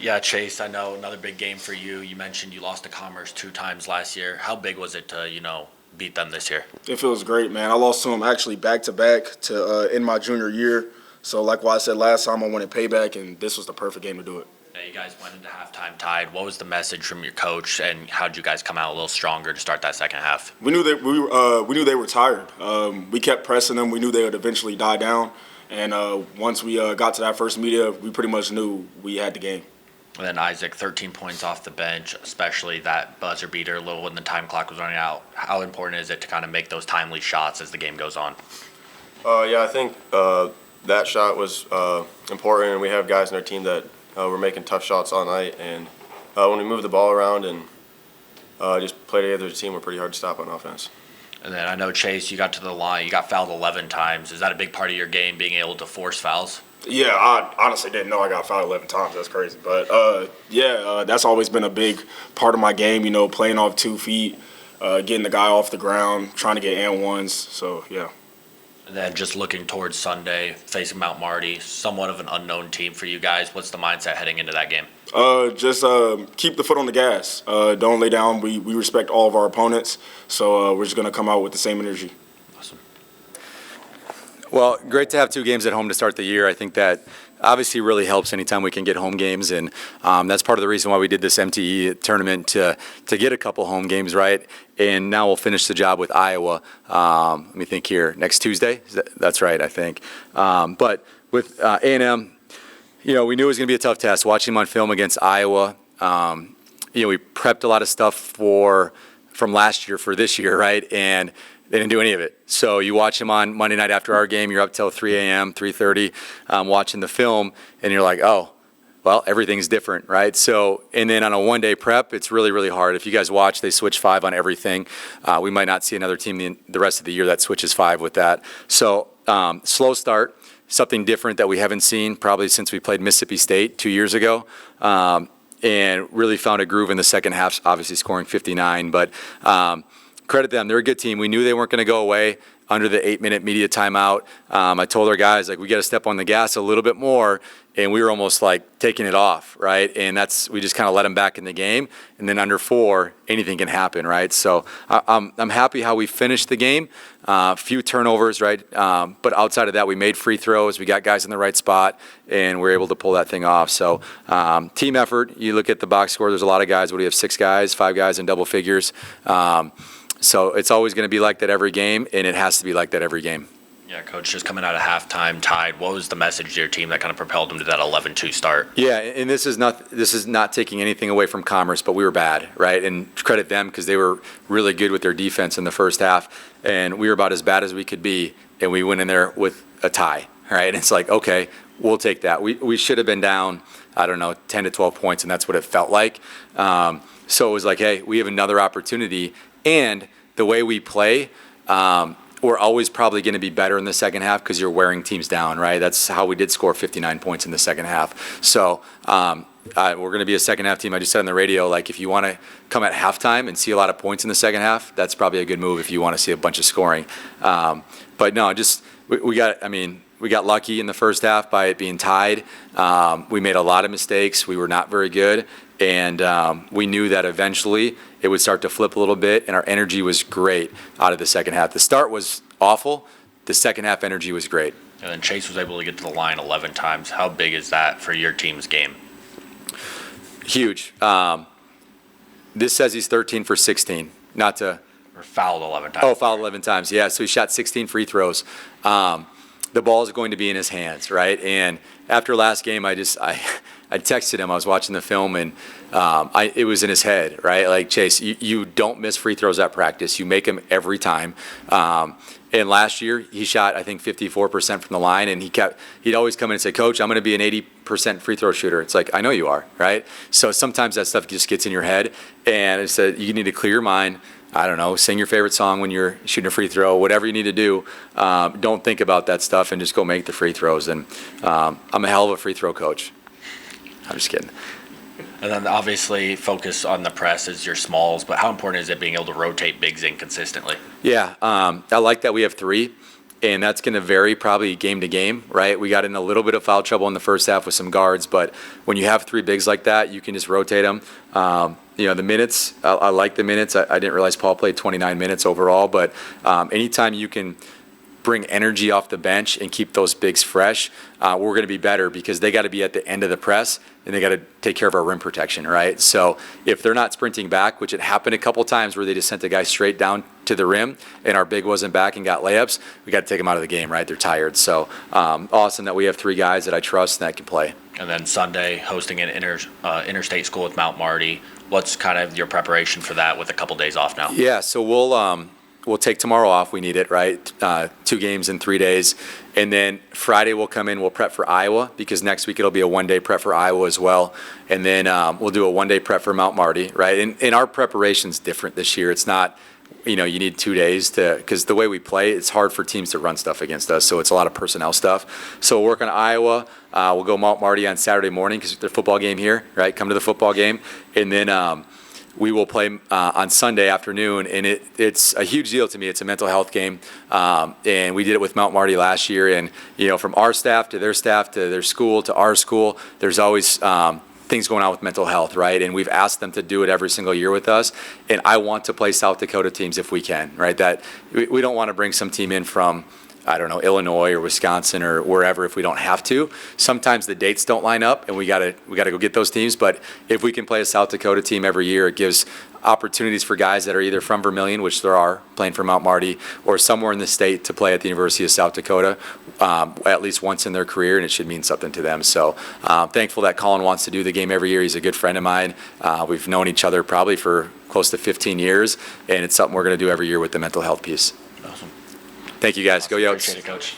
Yeah, Chase, I know another big game for you. You mentioned you lost to Commerce 2 times last year. How big was it to, beat them this year? It feels great, man. I lost to them actually back-to-back to in my junior year. So like what I said last time, I wanted payback, and this was the perfect game to do it. Yeah, you guys went into halftime tied. What was the message from your coach, and how did you guys come out a little stronger to start that second half? We knew that we knew they were tired. We kept pressing them. We knew they would eventually die down, and once we got to that first media, we pretty much knew we had the game. And then Isaac, 13 points off the bench, especially that buzzer beater a little when the time clock was running out. How important is it to kind of make those timely shots as the game goes on? Yeah, I think that shot was important, and we have guys in our team that were making tough shots all night. And when we move the ball around and just play together as a team, we're pretty hard to stop on offense. And then I know, Chase, you got to the line. You got fouled 11 times. Is that a big part of your game, being able to force fouls? Yeah, I honestly didn't know I got fouled 11 times. That's crazy. But, that's always been a big part of my game, playing off 2 feet, getting the guy off the ground, trying to get and ones. So, yeah. And then just looking towards Sunday, facing Mount Marty, somewhat of an unknown team for you guys. What's the mindset heading into that game? Just keep the foot on the gas. Don't lay down. We respect all of our opponents. So we're just going to come out with the same energy. Awesome. Well, great to have 2 games at home to start the year. I think that obviously really helps anytime we can get home games, and that's part of the reason why we did this MTE tournament to get a couple home games, right? And now we'll finish the job with Iowa. Let me think here. Next Tuesday? That's right, I think. But with A&M, we knew it was going to be a tough test. Watching them on film against Iowa, we prepped a lot of stuff from last year for this year, right? And they didn't do any of it. So you watch them on Monday night after our game, you're up till 3 a.m., 3:30, watching the film, and you're like, oh, well, everything's different, right? So, and then on a one-day prep, it's really, really hard. If you guys watch, they switch 5 on everything. We might not see another team the rest of the year that switches 5 with that. So, slow start, something different that we haven't seen probably since we played Mississippi State 2 years ago. And really found a groove in the second half, obviously scoring 59. But credit them. They're a good team. We knew they weren't going to go away under the 8-minute media timeout. I told our guys, we got to step on the gas a little bit more, and we were almost taking it off, right? And we just kind of let them back in the game, and then under 4, anything can happen, right? So I'm happy how we finished the game. Few turnovers, right? But outside of that, we made free throws. We got guys in the right spot, and we were able to pull that thing off. So team effort. You look at the box score. There's a lot of guys. What do you have? 6 guys, 5 guys in double figures. So it's always going to be like that every game, and it has to be like that every game. Yeah, Coach, just coming out of halftime tied, what was the message to your team that kind of propelled them to that 11-2 start? Yeah, and this is not taking anything away from Commerce, but we were bad, right? And credit them because they were really good with their defense in the first half, and we were about as bad as we could be, and we went in there with a tie, right? And it's like, okay, we'll take that. We should have been down, 10 to 12 points, and that's what it felt like. So it was like, hey, we have another opportunity. And the way we play, we're always probably going to be better in the second half because you're wearing teams down, right? That's how we did score 59 points in the second half. So we're going to be a second half team. I just said on the radio, if you want to come at halftime and see a lot of points in the second half, that's probably a good move if you want to see a bunch of scoring. But no, we got lucky in the first half by it being tied. We made a lot of mistakes. We were not very good. And we knew that eventually it would start to flip a little bit, and our energy was great out of the second half. The start was awful. The second half energy was great. And then Chase was able to get to the line 11 times. How big is that for your team's game? Huge. This says he's 13 for 16. Or fouled 11 times. Oh, fouled 11 times. Yeah, so he shot 16 free throws. The ball is going to be in his hands, right? And after last game, I texted him. I was watching the film, and it was in his head, right? Chase, you don't miss free throws at practice. You make them every time. And last year, he shot, I think, 54% from the line, and he'd always come in and say, Coach, I'm going to be an 80% free throw shooter. It's like, I know you are, right? So sometimes that stuff just gets in your head, and I said, you need to clear your mind. Sing your favorite song when you're shooting a free throw, whatever you need to do. Don't think about that stuff and just go make the free throws. And I'm a hell of a free throw coach. I'm just kidding. And then obviously focus on the press as your smalls, but how important is it being able to rotate bigs in consistently? Yeah, I like that we have 3. and that's going to vary probably game to game, right? We got in a little bit of foul trouble in the first half with some guards, but when you have 3 bigs like that, you can just rotate them. The minutes, I like the minutes. I didn't realize Paul played 29 minutes overall, but anytime you can bring energy off the bench and keep those bigs fresh, we're going to be better because they got to be at the end of the press and they got to take care of our rim protection, right? So if they're not sprinting back, which it happened a couple times where they just sent the guy straight down to the rim and our big wasn't back and got layups, we got to take them out of the game, right? They're tired. So awesome that we have 3 guys that I trust and that can play. And then Sunday, hosting an interstate school with Mount Marty. What's kind of your preparation for that with a couple days off now? Yeah, so we'll take tomorrow off. We need it, right? 2 games in 3 days. And then Friday we'll come in, we'll prep for Iowa because next week it'll be a 1-day prep for Iowa as well. And then we'll do a 1-day prep for Mount Marty, right? And our preparation's different this year. It's not, you need 2 days because the way we play, it's hard for teams to run stuff against us. So it's a lot of personnel stuff. So we'll work on Iowa. We'll go Mount Marty on Saturday morning because there's a football game here, right? Come to the football game. And then we will play on Sunday afternoon, and it's a huge deal to me. It's a mental health game, and we did it with Mount Marty last year. And from our staff to their school to our school, there's always things going on with mental health, right? And we've asked them to do it every single year with us. And I want to play South Dakota teams if we can, right? That we don't want to bring some team in from, I don't know, Illinois or Wisconsin or wherever if we don't have to. Sometimes the dates don't line up and we gotta go get those teams. But if we can play a South Dakota team every year, it gives opportunities for guys that are either from Vermillion, which there are, playing for Mount Marty, or somewhere in the state to play at the University of South Dakota at least once in their career, and it should mean something to them. So thankful that Colin wants to do the game every year. He's a good friend of mine. We've known each other probably for close to 15 years, and it's something we're going to do every year with the mental health piece. Awesome. Thank you, guys. Go Yotes. Appreciate it, Coach.